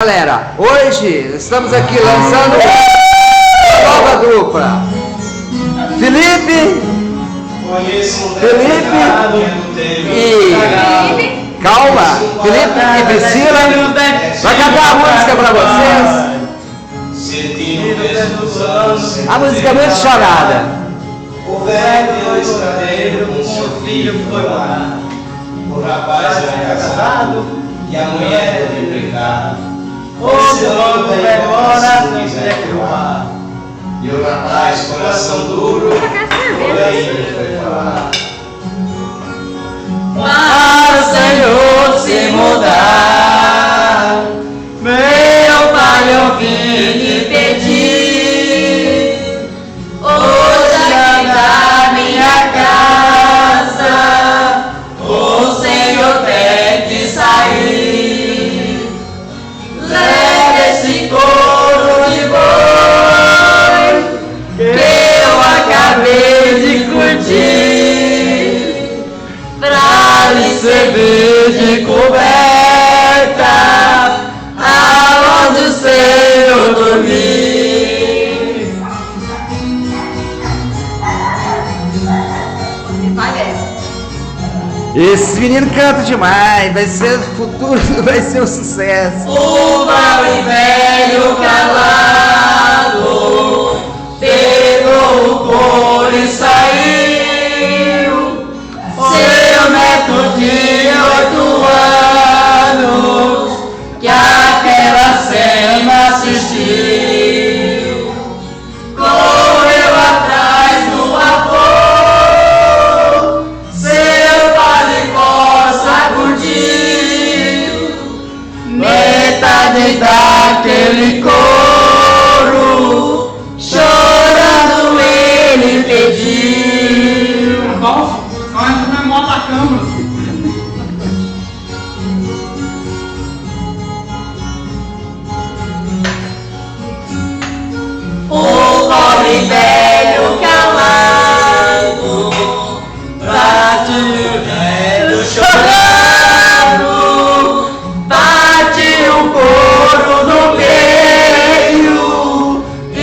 Galera, hoje estamos aqui lançando nova dupla. Felipe e calma, Felipe e Priscila vai cantar a música pra vocês. A música é muito chorada. O velho estradeiro com seu filho foi lá. O rapaz era casado e a mulher de empregada. O seu nome agora se quiser provar. E o rapaz, coração duro, ele foi falar. Para o Senhor se mudar, meu pai, eu vim lhe pedir. Hoje aqui na minha casa, o Senhor tem que sair. Leve esse couro de boi que eu acabei de curtir, pra lhe servir de coberta aonde o Senhor dormir. Esse menino canta demais, vai ser futuro, vai ser um sucesso. O mau e velho calado pegou o couro e saiu. Seu neto de 8 anos que aquela cena assistiu, correu atrás do avô. Seu padre possa curtir metade daquele couro, chorando ele pediu. Nossa, nós não mota a câmera. O pobre velho calado bate o velho chorando, bate o couro no meio e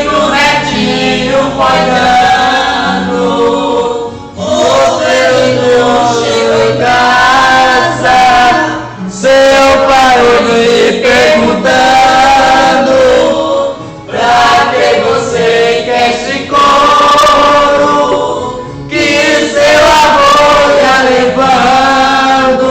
pro netinho foi dando. O servidor chegou em casa, seu pai lhe perguntando: pra que você quer esse couro que seu avô tá levando?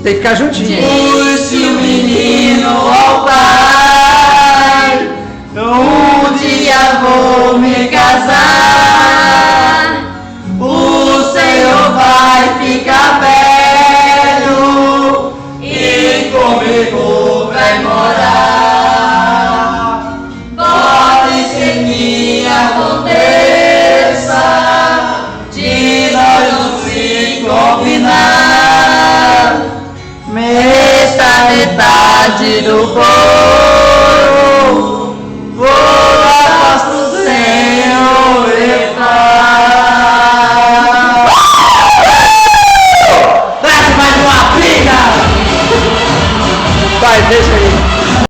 Tem que ficar juntinho. Disse o menino ao pai: um dia vou me casar, o Senhor vai ficar velho e comigo vai morar. Pode ser que aconteça de nós não se combinar. Esta metade do povo